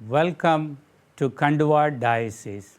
Welcome to Khandwa Diocese.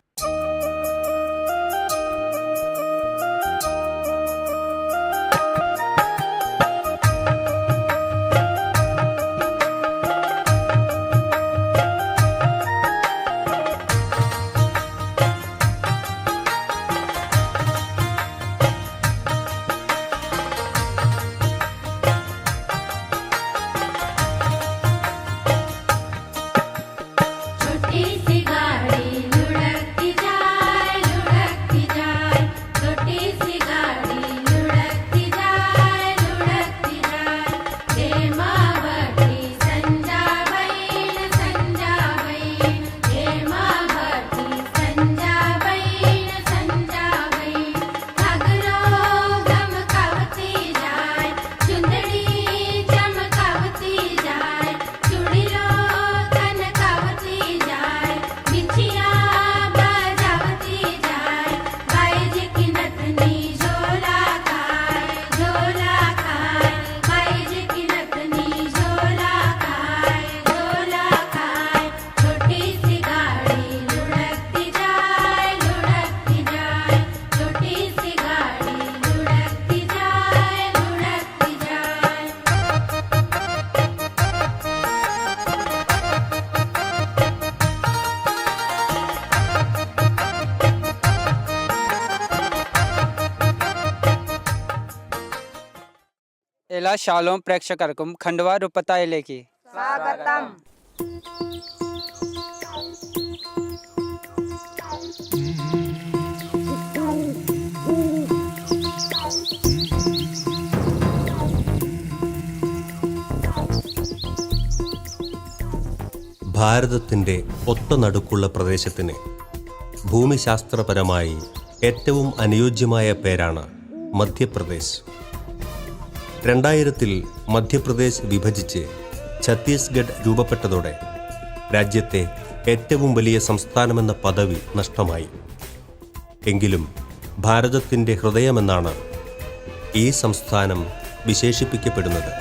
എല്ലാ Shalom പ്രേക്ഷകർക്കും ഖണ്ഡ്വ റുപ്പത്തായിലേക്ക് സ്വാഗതം. ഭാരതത്തിൻ്റെ ഒത്ത നടുക്കുള്ള പ്രദേശത്തിന് ഭൂമിശാസ്ത്രപരമായി ഏറ്റവും അനുയോജ്യമായ പേരാണ് മധ്യപ്രദേശ്. 2000 മധ്യപ്രദേശ് വിഭജിച്ച് ഛത്തീസ്ഗഡ് രൂപപ്പെട്ടതോടെ രാജ്യത്തെ ഏറ്റവും വലിയ സംസ്ഥാനമെന്ന പദവി നഷ്ടമായി. എങ്കിലും ഭാരതത്തിൻ്റെ ഹൃദയമെന്നാണ് ഈ സംസ്ഥാനം വിശേഷിപ്പിക്കപ്പെടുന്നത്.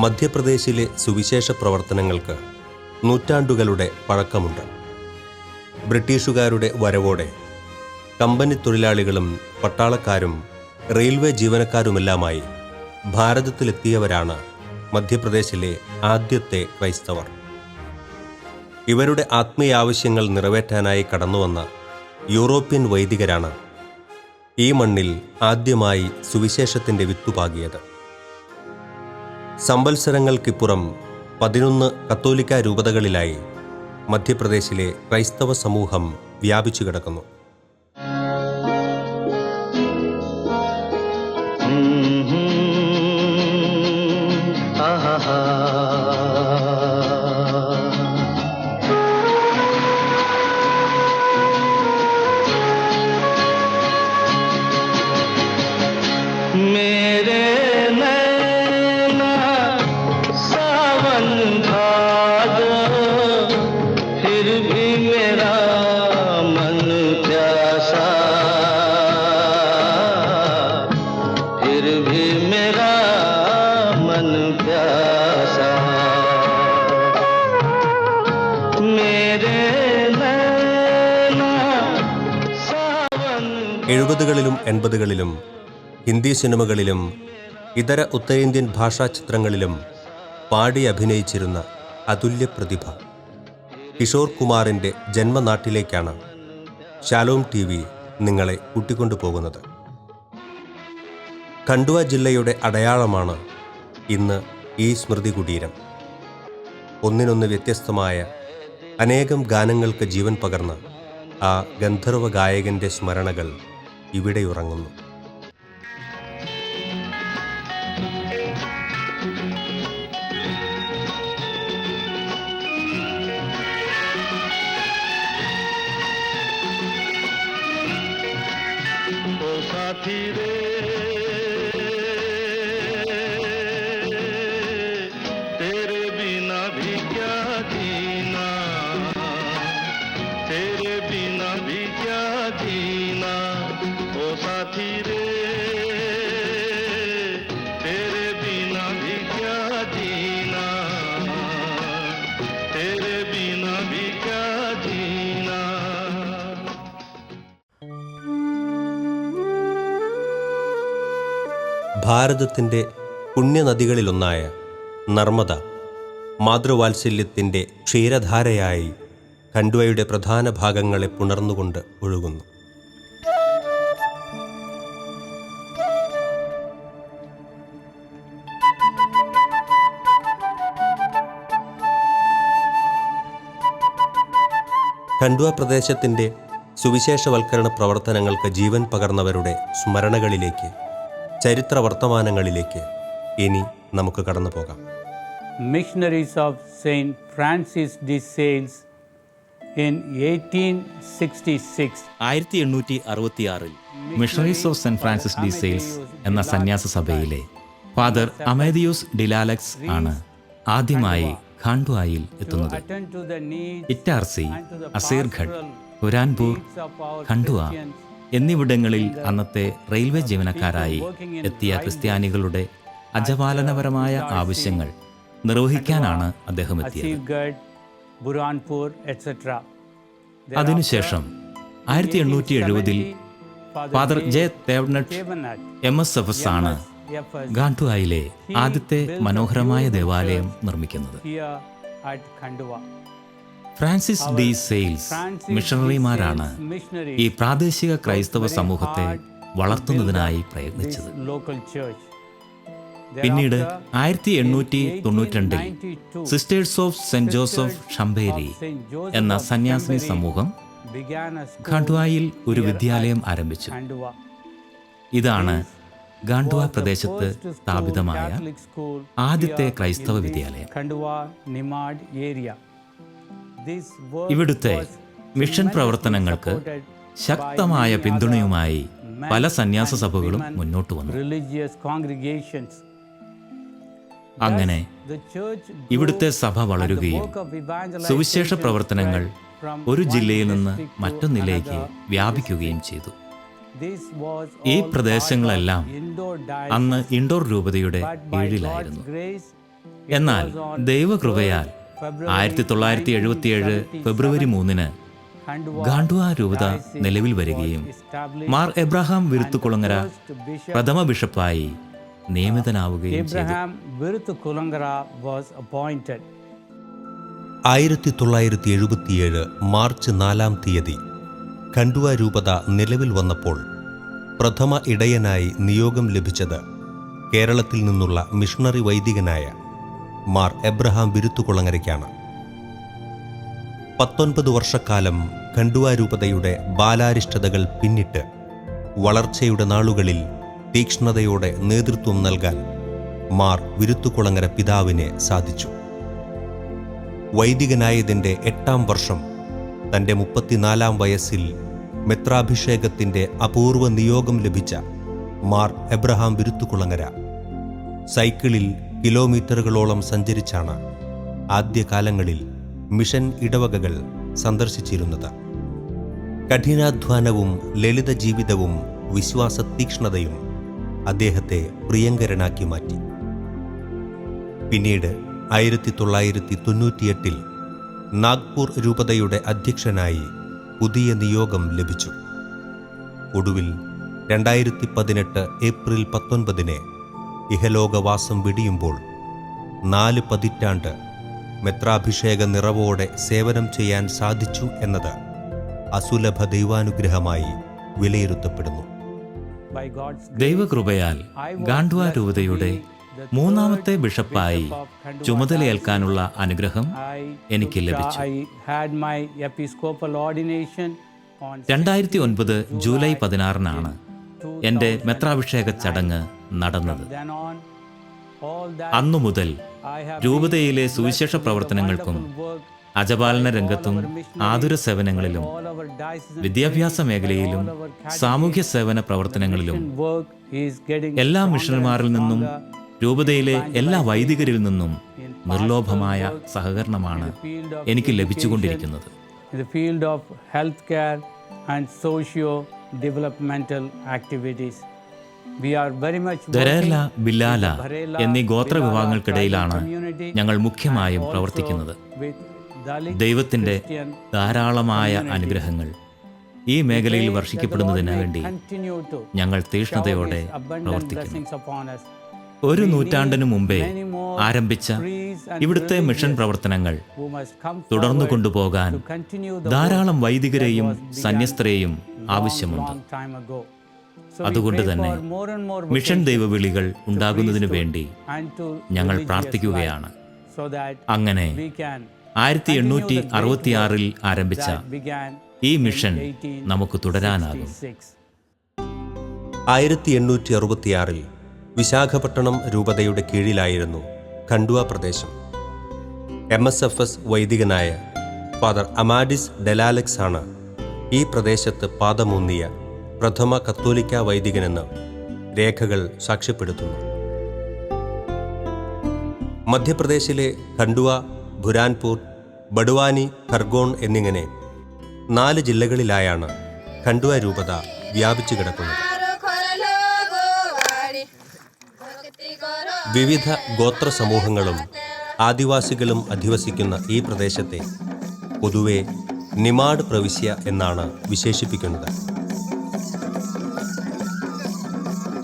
മധ്യപ്രദേശിലെ സുവിശേഷ പ്രവർത്തനങ്ങൾക്ക് നൂറ്റാണ്ടുകളുടെ പഴക്കമുണ്ട്. ബ്രിട്ടീഷുകാരുടെ വരവോടെ കമ്പനി തൊഴിലാളികളും പട്ടാളക്കാരും റെയിൽവേ ജീവനക്കാരുമെല്ലാമായി ഭാരതത്തിലെത്തിയവരാണ് മധ്യപ്രദേശിലെ ആദ്യത്തെ ക്രൈസ്തവർ. ഇവരുടെ ആത്മീയാവശ്യങ്ങൾ നിറവേറ്റാനായി കടന്നുവന്ന യൂറോപ്യൻ വൈദികരാണ് ഈ മണ്ണിൽ ആദ്യമായി സുവിശേഷത്തിൻ്റെ വിത്തുപാകിയത്. സംവത്സരങ്ങൾക്കിപ്പുറം 11 കത്തോലിക്ക രൂപതകളിലായി മധ്യപ്രദേശിലെ ക്രൈസ്തവ സമൂഹം വ്യാപിച്ചു കിടക്കുന്നു. കളിലും 80കളിലും ഹിന്ദി സിനിമകളിലും ഇതര ഉത്തരേന്ത്യൻ ഭാഷാ ചിത്രങ്ങളിലും പാടി അഭിനയിച്ചിരുന്ന അതുല്യ പ്രതിഭ കിഷോർ കുമാറിൻ്റെ ജന്മനാട്ടിലേക്കാണ് ഷാലോം TV നിങ്ങളെ കൂട്ടിക്കൊണ്ടുപോകുന്നത്. ഖണ്ഡ്വ ജില്ലയുടെ അടയാളമാണ് ഇന്ന് ഈ സ്മൃതി കുടീരം. ഒന്നിനൊന്ന് വ്യത്യസ്തമായ അനേകം ഗാനങ്ങൾക്ക് ജീവൻ പകർന്ന ആ ഗന്ധർവ ഗായകൻ്റെ സ്മരണകൾ ഇവിടെ ഉറങ്ങുന്നു. साथी रे तेरे बिना भी क्या ഭാരതത്തിൻ്റെ പുണ്യനദികളിലൊന്നായ നർമ്മദ മാതൃവാത്സല്യത്തിൻ്റെ ക്ഷീരധാരയായി ഖണ്ഡ്വയുടെ പ്രധാന ഭാഗങ്ങളെ പുണർന്നുകൊണ്ട് ഒഴുകുന്നു. ഖണ്ഡ്വ പ്രദേശത്തിൻ്റെ സുവിശേഷവൽക്കരണ പ്രവർത്തനങ്ങൾക്ക് ജീവൻ പകർന്നവരുടെ സ്മരണകളിലേക്ക്, ചരിത്ര വർത്തമാനങ്ങളിലേക്ക് ഇനി നമുക്ക് കടന്നു പോകാം. Missionaries of Saint Francis de Sales in 1866. 1866 missionaries of saint Francis D sales എന്ന സന്യാസ സഭയിലെ ഫാദർ അമേദിയൂസ് ഡിലാലക്സ് ആണ് ആദ്യമായി ഖാണ്ഡ്വായിൽ എത്തുന്നത്. Attend to the needs Itarsi, and to the അസീർഘഡ്, pastoral ഹുരാൻപൂർ, needs of our ഖണ്ഡ്വ Christians. എന്നിവിടങ്ങളിൽ അന്നത്തെ റെയിൽവേ ജീവനക്കാരായി എത്തിയ ക്രിസ്ത്യാനികളുടെ അജപാലനപരമായ ആവശ്യങ്ങൾ നിർവഹിക്കാനാണ് അദ്ദേഹം എത്തിയത്. Asirgarh, Burhanpur, etc. അതിനുശേഷം 1870 ഫാദർ ജെ തേവ്നട്ട് MSFS ആണ് ഖാണ്ഡ്വായിലെ ആദ്യത്തെ മനോഹരമായ ദേവാലയം നിർമ്മിക്കുന്നത്. ഫ്രാൻസിസ് ഡി സെയിൽസ് മിഷണറിമാരാണ് ഈ പ്രാദേശിക ക്രൈസ്തവ സമൂഹത്തെ വളർത്തുന്നതിനായി പ്രയത്നിച്ചത്. പിന്നീട് 1892 സിസ്റ്റേഴ്സ് ഓഫ് സെന്റ് ജോസഫ് ഷംബേരി എന്ന സന്യാസിനി സമൂഹം ഖാണ്ഡ്വായിൽ ഒരു വിദ്യാലയം ആരംഭിച്ചു. ഇതാണ് ഖാണ്ഡ്വ പ്രദേശത്ത് സ്ഥാപിതമായ ആദ്യത്തെ ക്രൈസ്തവ വിദ്യാലയം. ഇവിടുത്തെ മിഷൻ പ്രവർത്തനങ്ങൾക്ക് ശക്തമായ പിന്തുണയുമായി പല സന്യാസ സഭകളും മുന്നോട്ട് വന്നു. അങ്ങനെ ഇവിടുത്തെ സഭ വളരുകയും സുവിശേഷ പ്രവർത്തനങ്ങൾ ഒരു ജില്ലയിൽ നിന്ന് മറ്റൊന്നിലേക്ക് വ്യാപിക്കുകയും ചെയ്തു. ഈ പ്രദേശങ്ങളെല്ലാം അന്ന് ഇൻഡോർ രൂപതയുടെ കീഴിലായിരുന്നു. എന്നാൽ ദൈവകൃപയാൽ 1977 ഫെബ്രുവരി 3 ഖാണ്ഡ്വ രൂപത നിലവിൽ വരികയും മാർ എബ്രഹാം വിരുത്തുകുളങ്ങര പ്രഥമ ബിഷപ്പായി നിയമിതനാവുകയും ചെയ്തു. 1977 മാർച്ച് 4 ഖണ്ഡ്വ രൂപത നിലവിൽ വന്നപ്പോൾ പ്രഥമ ഇടയനായി നിയോഗം ലഭിച്ചത് കേരളത്തിൽ നിന്നുള്ള മിഷണറി വൈദികനായ മാർ എബ്രഹാം വിരുത്തുകുളങ്ങരയ്ക്കാണ്. 19 വർഷക്കാലം ഖണ്ഡ്വ രൂപതയുടെ ബാലാരിഷ്ടതകൾ പിന്നിട്ട് വളർച്ചയുടെ നാളുകളിൽ തീക്ഷ്ണതയോടെ നേതൃത്വം നൽകാൻ മാർ വിരുത്തുകുളങ്ങര പിതാവിനെ സാധിച്ചു. വൈദികനായതിൻ്റെ 8ാം വർഷം തൻ്റെ 34ാം വയസ്സിൽ മെത്രാഭിഷേകത്തിൻ്റെ അപൂർവ നിയോഗം ലഭിച്ച മാർ എബ്രഹാം വിരുത്തുകുളങ്ങര സൈക്കിളിൽ കിലോമീറ്ററുകളോളം സഞ്ചരിച്ചാണ് ആദ്യകാലങ്ങളിൽ മിഷൻ ഇടവകകൾ സന്ദർശിച്ചിരുന്നത്. കഠിനാധ്വാനവും ലളിത ജീവിതവും വിശ്വാസ തീക്ഷ്ണതയും അദ്ദേഹത്തെ പ്രിയങ്കരനാക്കി മാറ്റി. പിന്നീട് 1998 നാഗ്പൂർ രൂപതയുടെ അധ്യക്ഷനായി പുതിയ നിയോഗം ലഭിച്ചു. ഒടുവിൽ 2018 ഏപ്രിൽ 19 ഇഹലോകവാസം വെടിയുമ്പോൾ 4 പതിറ്റാണ്ട് മെത്രാഭിഷേക നിറവോടെ സേവനം ചെയ്യാൻ സാധിച്ചു എന്നത് അസുലഭ ദൈവാനുഗ്രഹമായി വിലയിരുത്തപ്പെടുന്നു. ദൈവകൃപയാൽ ഖാണ്ഡ്വ രൂപതയുടെ 3ാമത്തെ ബിഷപ്പായി ചുമതലയേൽക്കാനുള്ള അനുഗ്രഹം എനിക്ക് ലഭിച്ചു. 2009 ജൂലൈ 16 എൻ്റെ മെത്രാഭിഷേക ചടങ്ങ് നടന്നത്. അന്നു മുതൽ രൂപതയിലെ സുവിശേഷ പ്രവർത്തനങ്ങൾക്കും അജപാലന രംഗത്തും ആതുര സേവനങ്ങളിലും വിദ്യാഭ്യാസ മേഖലയിലും സാമൂഹ്യ സേവന പ്രവർത്തനങ്ങളിലും എല്ലാ മിഷണറിമാരിൽ നിന്നും രൂപതയിലെ എല്ലാ വൈദികരിൽ നിന്നും നിർലോഭമായ സഹകരണമാണ് എനിക്ക് ലഭിച്ചുകൊണ്ടിരിക്കുന്നത്. ദരേല, ബില്ലാല എന്നീ ഗോത്രവിഭാഗങ്ങൾക്കിടയിലാണ് ഞങ്ങൾ മുഖ്യമായും പ്രവർത്തിക്കുന്നത്. ദൈവത്തിൻ്റെ ധാരാളമായ അനുഗ്രഹങ്ങൾ ഈ മേഖലയിൽ വർഷിക്കപ്പെടുന്നതിന് വേണ്ടി ഞങ്ങൾ തീഷ്ണതയോടെ പ്രവർത്തിക്കുന്നു. ഒരു നൂറ്റാണ്ടിനു മുമ്പേ ആരംഭിച്ച ഇവിടുത്തെ മിഷൻ പ്രവർത്തനങ്ങൾ തുടർന്നു കൊണ്ടുപോകാൻ ധാരാളം വൈദികരെയും സന്യസ്തരെയും ആവശ്യമുണ്ട്. അതുകൊണ്ട് തന്നെ മിഷൻ ദൈവവിളികൾ ഉണ്ടാകുന്നതിനു വേണ്ടി ഞങ്ങൾ പ്രാർത്ഥിക്കുകയാണ്. അങ്ങനെ 1866 ആരംഭിച്ച ഈ മിഷൻ നമുക്ക് തുടരാനാകും. 1866 വിശാഖപട്ടണം രൂപതയുടെ കീഴിലായിരുന്നു ഖണ്ഡുവ പ്രദേശം. MSFS വൈദികനായ ഫാദർ അമാഡിസ് ഡെലാലക്സ് ആണ് ഈ പ്രദേശത്ത് പാദമൂന്നിയ പ്രഥമ കത്തോലിക്ക വൈദികനെന്ന് രേഖകൾ സാക്ഷ്യപ്പെടുത്തുന്നു. മധ്യപ്രദേശിലെ ഖണ്ഡുവ, ബുരാൻപൂർ, ബഡ്വാനി, ഖർഗോൺ എന്നിങ്ങനെ 4 ജില്ലകളിലായാണ് ഖണ്ഡുവ രൂപത വ്യാപിച്ചു കിടക്കുന്നത്. വിവിധ ഗോത്ര സമൂഹങ്ങളും ആദിവാസികളും അധിവസിക്കുന്ന ഈ പ്രദേശത്തെ പൊതുവെ നിമാഡ് പ്രവിശ്യ എന്നാണ് വിശേഷിപ്പിക്കുന്നത്.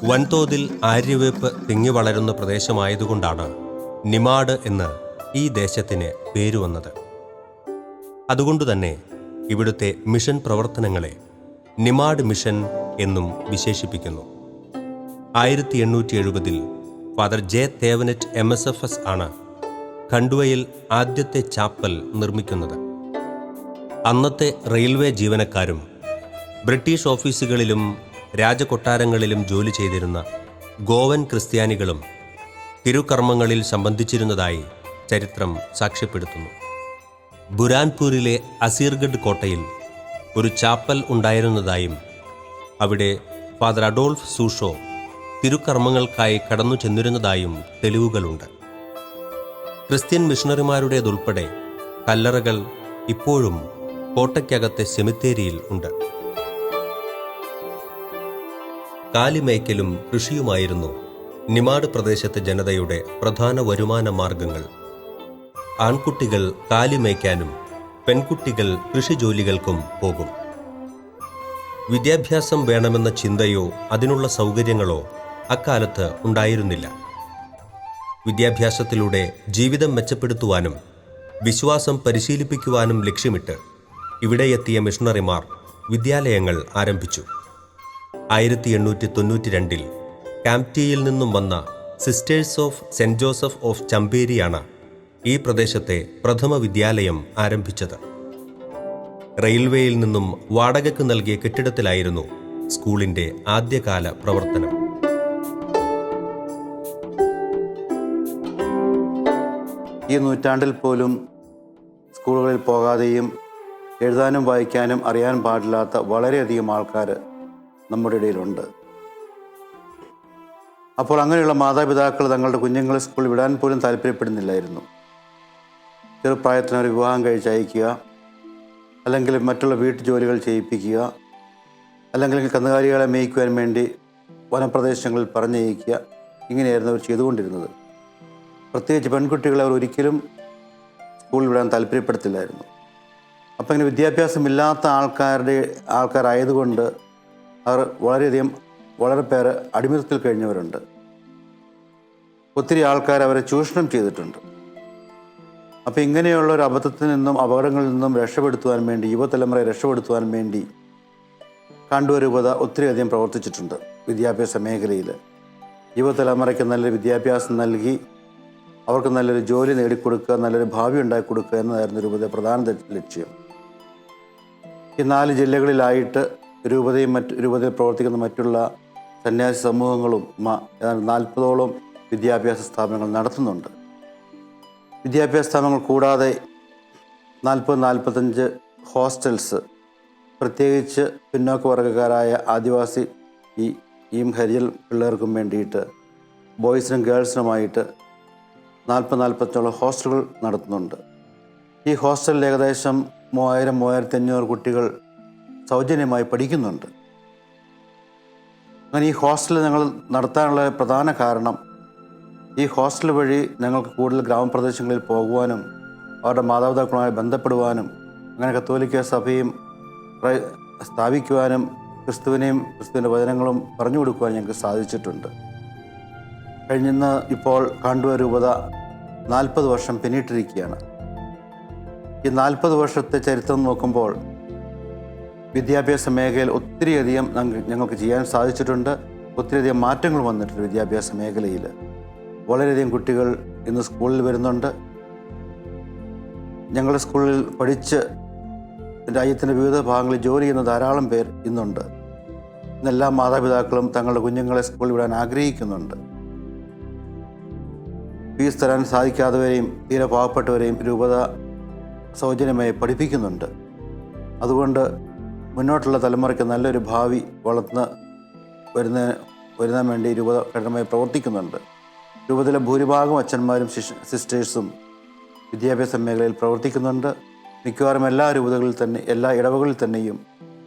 വൻതോതിൽ ആര്യവേപ്പ് തിങ്ങി വളരുന്ന പ്രദേശമായതുകൊണ്ടാണ് നിമാഡ് എന്ന് ഈ ദേശത്തിന് പേരുവന്നത്. അതുകൊണ്ടുതന്നെ ഇവിടുത്തെ മിഷൻ പ്രവർത്തനങ്ങളെ നിമാഡ് മിഷൻ എന്നും വിശേഷിപ്പിക്കുന്നു. 1870 ഫാദർ ജെ തേവനറ്റ് MSFS ആണ് ഖണ്ഡുവയിൽ ആദ്യത്തെ ചാപ്പൽ നിർമ്മിക്കുന്നത്. അന്നത്തെ റെയിൽവേ ജീവനക്കാരും ബ്രിട്ടീഷ് ഓഫീസുകളിലും രാജകൊട്ടാരങ്ങളിലും ജോലി ചെയ്തിരുന്ന ഗോവൻ ക്രിസ്ത്യാനികളും തിരുക്കർമ്മങ്ങളിൽ സംബന്ധിച്ചിരുന്നതായി ചരിത്രം സാക്ഷ്യപ്പെടുത്തുന്നു. ബുരാൻപൂരിലെ അസീർഗഡ് കോട്ടയിൽ ഒരു ചാപ്പൽ ഉണ്ടായിരുന്നതായും അവിടെ ഫാദർ അഡോൾഫ് സൂഷോ തിരുക്കർമ്മങ്ങൾക്കായി കടന്നു ചെന്നിരുന്നതായും തെളിവുകളുണ്ട്. ക്രിസ്ത്യൻ മിഷണറിമാരുടേതുൾപ്പെടെ കല്ലറകൾ ഇപ്പോഴും കോട്ടയ്ക്കകത്തെ സെമിത്തേരിയിൽ ഉണ്ട്. കാലിമേയ്ക്കലും കൃഷിയുമായിരുന്നു നിമാഡ് പ്രദേശത്തെ ജനതയുടെ പ്രധാന വരുമാന മാർഗങ്ങൾ. ആൺകുട്ടികൾ കാലിമേയ്ക്കാനും പെൺകുട്ടികൾ കൃഷിജോലികൾക്കും പോകും. വിദ്യാഭ്യാസം വേണമെന്ന ചിന്തയോ അതിനുള്ള സൗകര്യങ്ങളോ അക്കാലത്ത് ഉണ്ടായിരുന്നില്ല. വിദ്യാഭ്യാസത്തിലൂടെ ജീവിതം മെച്ചപ്പെടുത്തുവാനും വിശ്വാസം പരിശീലിപ്പിക്കുവാനും ലക്ഷ്യമിട്ട് ഇവിടെ എത്തിയ മിഷണറിമാർ വിദ്യാലയങ്ങൾ ആരംഭിച്ചു. 1892 കാംപ്റ്റിയിൽ നിന്നും വന്ന sisters of Saint Joseph of ചമ്പേരിയാണ് ഈ പ്രദേശത്തെ പ്രഥമ വിദ്യാലയം ആരംഭിച്ചത്. റെയിൽവേയിൽ നിന്നും വാടകയ്ക്ക് നൽകിയ കെട്ടിടത്തിലായിരുന്നു സ്കൂളിന്റെ ആദ്യകാല പ്രവർത്തനം. ഈ നൂറ്റാണ്ടിൽ പോലും സ്കൂളുകളിൽ പോകാതെയും എഴുതാനും വായിക്കാനും അറിയാൻ പാടില്ലാത്ത വളരെയധികം ആൾക്കാർ നമ്മുടെ ഇടയിലുണ്ട്. അപ്പോൾ അങ്ങനെയുള്ള മാതാപിതാക്കൾ തങ്ങളുടെ കുഞ്ഞുങ്ങളെ സ്കൂളിൽ വിടാൻ പോലും താല്പര്യപ്പെടുന്നില്ലായിരുന്നു. ചെറുപ്രായത്തിന് ഒരു വിവാഹം കഴിച്ചയക്കുക, അല്ലെങ്കിൽ മറ്റുള്ള വീട്ടുജോലികൾ ചെയ്യിപ്പിക്കുക, അല്ലെങ്കിൽ കന്നുകാലികളെ മേയ്ക്കുവാൻ വേണ്ടി വനപ്രദേശങ്ങളിൽ പറഞ്ഞയക്കുക. ഇങ്ങനെയായിരുന്നു അവർ ചെയ്തുകൊണ്ടിരുന്നത്. പ്രത്യേകിച്ച് പെൺകുട്ടികളെ അവർ ഒരിക്കലും സ്കൂളിൽ വിടാൻ താല്പര്യപ്പെടുത്തില്ലായിരുന്നു. അപ്പം ഇങ്ങനെ വിദ്യാഭ്യാസമില്ലാത്ത ആൾക്കാരായതുകൊണ്ട് അവർ വളരെ പേര് അടിമത്തത്തിൽ കഴിഞ്ഞവരുണ്ട്. ഒത്തിരി ആൾക്കാർ അവരെ ചൂഷണം ചെയ്തിട്ടുണ്ട്. അപ്പം ഇങ്ങനെയുള്ള ഒരു അബദ്ധത്തിൽ നിന്നും അപകടങ്ങളിൽ നിന്നും രക്ഷപ്പെടുത്തുവാൻ വേണ്ടി, യുവതലമുറയെ രക്ഷപ്പെടുത്തുവാൻ വേണ്ടി ഖണ്ഡുവ രൂപത ഒത്തിരിയധികം പ്രവർത്തിച്ചിട്ടുണ്ട്. വിദ്യാഭ്യാസ മേഖലയിൽ യുവതലമുറയ്ക്ക് നല്ലൊരു വിദ്യാഭ്യാസം നൽകി അവർക്ക് നല്ലൊരു ജോലി നേടിക്കൊടുക്കുക, നല്ലൊരു ഭാവി ഉണ്ടാക്കി കൊടുക്കുക എന്നതായിരുന്നു രൂപതയുടെ പ്രധാന ലക്ഷ്യം. ഈ 4 ജില്ലകളിലായിട്ട് രൂപതയിൽ പ്രവർത്തിക്കുന്ന മറ്റുള്ള സന്യാസി സമൂഹങ്ങളും 40ഓളം വിദ്യാഭ്യാസ സ്ഥാപനങ്ങൾ നടത്തുന്നുണ്ട്. വിദ്യാഭ്യാസ സ്ഥാപനങ്ങൾ കൂടാതെ 40-45 ഹോസ്റ്റൽസ്, പ്രത്യേകിച്ച് പിന്നോക്ക വർഗ്ഗക്കാരായ ആദിവാസി ഹരിജൻ പിള്ളേർക്കും വേണ്ടിയിട്ട് ബോയ്സിനും ഗേൾസിനുമായിട്ട് 40-45 ഹോസ്റ്റലുകൾ നടത്തുന്നുണ്ട്. ഈ ഹോസ്റ്റലിൽ ഏകദേശം 3000-3500 കുട്ടികൾ സൗജന്യമായി പഠിക്കുന്നുണ്ട്. അങ്ങനെ ഈ ഹോസ്റ്റൽ ഞങ്ങൾ നടത്താനുള്ള പ്രധാന കാരണം, ഈ ഹോസ്റ്റൽ വഴി ഞങ്ങൾക്ക് കൂടുതൽ ഗ്രാമപ്രദേശങ്ങളിൽ പോകുവാനും അവരുടെ മാതാപിതാക്കളുമായി ബന്ധപ്പെടുവാനും, അങ്ങനെ കത്തോലിക്ക സഭയും സ്ഥാപിക്കുവാനും ക്രിസ്തുവിനെയും ക്രിസ്തുവിൻ്റെ വചനങ്ങളും പറഞ്ഞു കൊടുക്കുവാനും ഞങ്ങൾക്ക് സാധിച്ചിട്ടുണ്ട്. ഇപ്പോൾ ഖാണ്ഡുവ രൂപത 40 വർഷം പിന്നിട്ടിരിക്കുകയാണ്. ഈ 40 വർഷത്തെ ചരിത്രം നോക്കുമ്പോൾ വിദ്യാഭ്യാസ മേഖലയിൽ ഒത്തിരിയധികം ഞങ്ങൾക്ക് ചെയ്യാൻ സാധിച്ചിട്ടുണ്ട്. ഒത്തിരിയധികം മാറ്റങ്ങൾ വന്നിട്ടുണ്ട് വിദ്യാഭ്യാസ മേഖലയിൽ. വളരെയധികം കുട്ടികൾ ഇന്ന് സ്കൂളിൽ വരുന്നുണ്ട്. ഞങ്ങളുടെ സ്കൂളിൽ പഠിച്ച് രാജ്യത്തിൻ്റെ വിവിധ ഭാഗങ്ങളിൽ ജോലി ചെയ്യുന്ന ധാരാളം പേർ ഇന്നുണ്ട്. ഇന്നെല്ലാ മാതാപിതാക്കളും തങ്ങളുടെ കുഞ്ഞുങ്ങളെ സ്കൂളിൽ വിടാൻ ആഗ്രഹിക്കുന്നുണ്ട്. ഫീസ് തരാൻ സാധിക്കാത്തവരെയും തീരെ പാവപ്പെട്ടവരെയും രൂപത സൗജന്യമായി പഠിപ്പിക്കുന്നുണ്ട്. അതുകൊണ്ട് മുന്നോട്ടുള്ള തലമുറയ്ക്ക് നല്ലൊരു ഭാവി വളർന്ന് വരുന്നതിന് വേണ്ടി രൂപത കഠിനമായി പ്രവർത്തിക്കുന്നുണ്ട്. രൂപതയിലെ ഭൂരിഭാഗം അച്ഛന്മാരും സിസ്റ്റേഴ്സും വിദ്യാഭ്യാസ മേഖലയിൽ പ്രവർത്തിക്കുന്നുണ്ട്. മിക്കവാറും എല്ലാ ഇടവകളിൽ തന്നെയും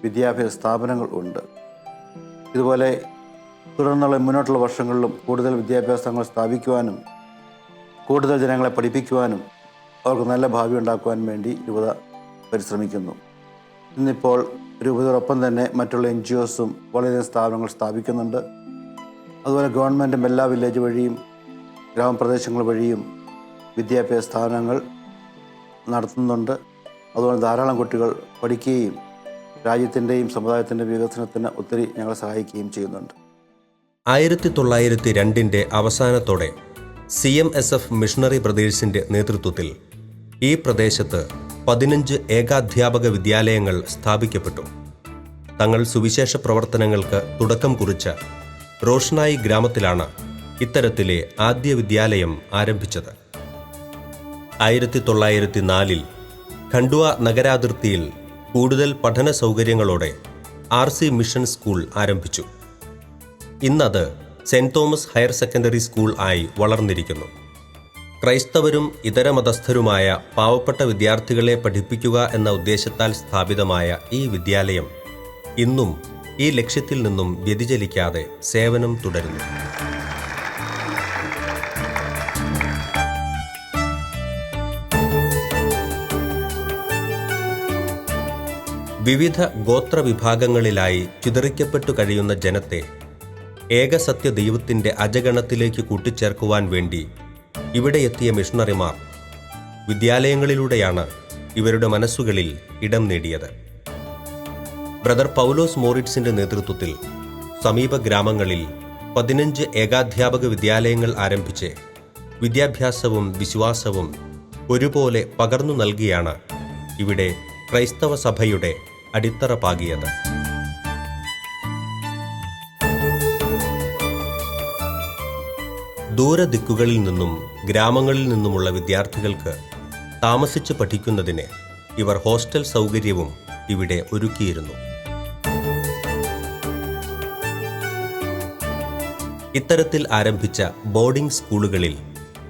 വിദ്യാഭ്യാസ സ്ഥാപനങ്ങൾ ഉണ്ട്. ഇതുപോലെ തുടർന്നുള്ള മുന്നോട്ടുള്ള വർഷങ്ങളിലും കൂടുതൽ വിദ്യാഭ്യാസങ്ങൾ സ്ഥാപിക്കുവാനും കൂടുതൽ ജനങ്ങളെ പഠിപ്പിക്കുവാനും അവർക്ക് നല്ല ഭാവി ഉണ്ടാക്കുവാൻ വേണ്ടി രൂപത പരിശ്രമിക്കുന്നു. ഇന്നിപ്പോൾ രൂപതയോടൊപ്പം തന്നെ മറ്റുള്ള NGOസും വളരെയധികം സ്ഥാപനങ്ങൾ സ്ഥാപിക്കുന്നുണ്ട്. അതുപോലെ ഗവൺമെൻറ്റും എല്ലാ വില്ലേജ് വഴിയും ഗ്രാമപ്രദേശങ്ങൾ വഴിയും വിദ്യാഭ്യാസ സ്ഥാപനങ്ങൾ നടത്തുന്നുണ്ട്. അതുപോലെ ധാരാളം കുട്ടികൾ പഠിക്കുകയും രാജ്യത്തിൻ്റെയും സമുദായത്തിൻ്റെ വികസനത്തിന് ഒത്തിരി ഞങ്ങളെ സഹായിക്കുകയും ചെയ്യുന്നുണ്ട്. 1902 അവസാനത്തോടെ CMSF മിഷണറി ബ്രദേഴ്സിൻ്റെ നേതൃത്വത്തിൽ ഈ പ്രദേശത്ത് 15 ഏകാധ്യാപക വിദ്യാലയങ്ങൾ സ്ഥാപിക്കപ്പെട്ടു. തങ്ങൾ സുവിശേഷ പ്രവർത്തനങ്ങൾക്ക് തുടക്കം കുറിച്ച റോഷനായി ഗ്രാമത്തിലാണ് ഇത്തരത്തിലെ ആദ്യ വിദ്യാലയം ആരംഭിച്ചത്. 1904 ഖണ്ഡുവ നഗരാതിർത്തിയിൽ കൂടുതൽ പഠന സൗകര്യങ്ങളോടെ RC മിഷൻ സ്കൂൾ ആരംഭിച്ചു. ഇന്നത് saint Thomas higher secondary school ആയി വളർന്നിരിക്കുന്നു. ക്രൈസ്തവരും ഇതര മതസ്ഥരുമായ പാവപ്പെട്ട വിദ്യാർത്ഥികളെ പഠിപ്പിക്കുക എന്ന ഉദ്ദേശത്താൽ സ്ഥാപിതമായ ഈ വിദ്യാലയം ഇന്നും ഈ ലക്ഷ്യത്തിൽ നിന്നും വ്യതിചലിക്കാതെ സേവനം തുടരുന്നു. വിവിധ ഗോത്രവിഭാഗങ്ങളിലായി ചിതറിക്കപ്പെട്ടു കഴിയുന്ന ജനത്തെ ഏകസത്യ ദൈവത്തിൻ്റെ അജഗണത്തിലേക്ക് കൂട്ടിച്ചേർക്കുവാൻ വേണ്ടി ഇവിടെ എത്തിയ മിഷണറിമാർ വിദ്യാലയങ്ങളിലൂടെയാണ് ഇവരുടെ മനസ്സുകളിൽ ഇടം നേടിയത്. ബ്രദർ പൗലോസ് മോറിറ്റ്സിൻ്റെ നേതൃത്വത്തിൽ സമീപ ഗ്രാമങ്ങളിൽ 15 ഏകാധ്യാപക വിദ്യാലയങ്ങൾ ആരംഭിച്ച് വിദ്യാഭ്യാസവും വിശ്വാസവും ഒരുപോലെ പകർന്നു നൽകിയാണ് ഇവിടെ ക്രൈസ്തവ സഭയുടെ അടിത്തറ പാകിയത്. ദൂരദിക്കുകളിൽ നിന്നും ഗ്രാമങ്ങളിൽ നിന്നുമുള്ള വിദ്യാർത്ഥികൾക്ക് താമസിച്ച് പഠിക്കുന്നതിന് ഇവർ ഹോസ്റ്റൽ സൗകര്യവും ഇവിടെ ഒരുക്കിയിരുന്നു. ഇത്തരത്തിൽ ആരംഭിച്ച ബോർഡിംഗ് സ്കൂളുകളിൽ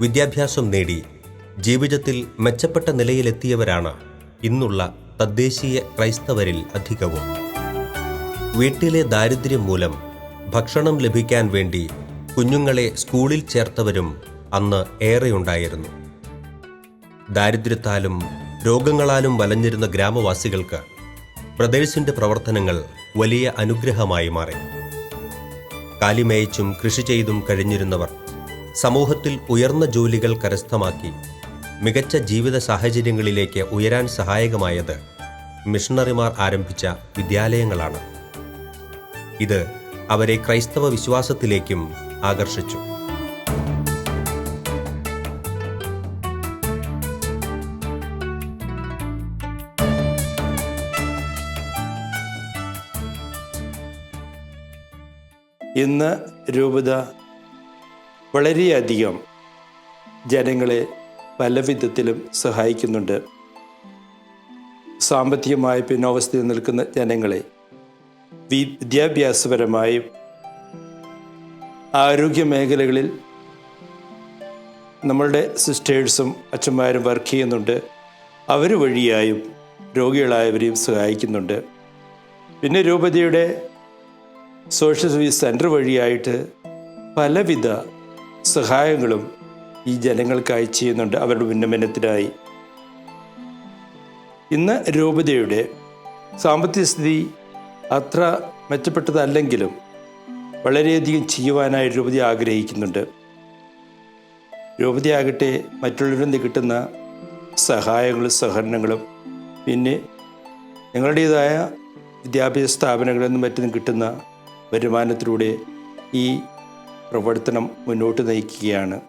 വിദ്യാഭ്യാസം നേടി ജീവിതത്തിൽ മെച്ചപ്പെട്ട നിലയിലെത്തിയവരാണ് ഇന്നുള്ള തദ്ദേശീയ ക്രൈസ്തവരിൽ അധികവും. വീട്ടിലെ ദാരിദ്ര്യം മൂലം ഭക്ഷണം ലഭിക്കാൻ വേണ്ടി കുഞ്ഞുങ്ങളെ സ്കൂളിൽ ചേർത്തവരും അന്ന് ഏറെയുണ്ടായിരുന്നു. ദാരിദ്ര്യത്താലും രോഗങ്ങളാലും വലഞ്ഞിരുന്ന ഗ്രാമവാസികൾക്ക് ബ്രദേഴ്സിൻ്റെ പ്രവർത്തനങ്ങൾ വലിയ അനുഗ്രഹമായി മാറി. കാലിമേയിച്ചും കൃഷി ചെയ്തും കഴിഞ്ഞിരുന്നവർ സമൂഹത്തിൽ ഉയർന്ന ജോലികൾ കരസ്ഥമാക്കി മികച്ച ജീവിത സാഹചര്യങ്ങളിലേക്ക് ഉയരാൻ സഹായകമായത് മിഷണറിമാർ ആരംഭിച്ച വിദ്യാലയങ്ങളാണ്. ഇത് അവരെ ക്രൈസ്തവ വിശ്വാസത്തിലേക്കും ആകർഷിച്ചു. ഇന്ന് രൂപത വളരെയധികം ജനങ്ങളെ പല വിധത്തിലും സഹായിക്കുന്നുണ്ട്. സാമ്പത്തികമായ പിന്നോവസ്ഥയിൽ നിൽക്കുന്ന ജനങ്ങളെ വിദ്യാഭ്യാസപരമായും ആരോഗ്യ മേഖലകളിൽ നമ്മളുടെ സിസ്റ്റേഴ്സും അച്ഛന്മാരും വർക്ക് ചെയ്യുന്നുണ്ട്. അവർ വഴിയായും രോഗികളായവരെയും സഹായിക്കുന്നുണ്ട്. പിന്നെ രൂപതയുടെ സോഷ്യൽ സർവീസ് സെൻറ്റർ വഴിയായിട്ട് പലവിധ സഹായങ്ങളും ഈ ജനങ്ങൾക്കായി ചെയ്യുന്നുണ്ട്, അവരുടെ ഉന്നമനത്തിനായി. ഇന്ന് രൂപതയുടെ സാമ്പത്തിക സ്ഥിതി അത്ര മെച്ചപ്പെട്ടതല്ലെങ്കിലും വളരെയധികം ചെയ്യുവാനായി രൂപതി ആഗ്രഹിക്കുന്നുണ്ട്. രൂപതയാകട്ടെ മറ്റുള്ളവരിൽ നിന്ന് കിട്ടുന്ന സഹായങ്ങളും സഹകരണങ്ങളും പിന്നെ ഞങ്ങളുടേതായ വിദ്യാഭ്യാസ സ്ഥാപനങ്ങളിൽ നിന്നും മറ്റും കിട്ടുന്ന വരുമാനത്തിലൂടെ ഈ പ്രവർത്തനം മുന്നോട്ട് നയിക്കുകയാണ്.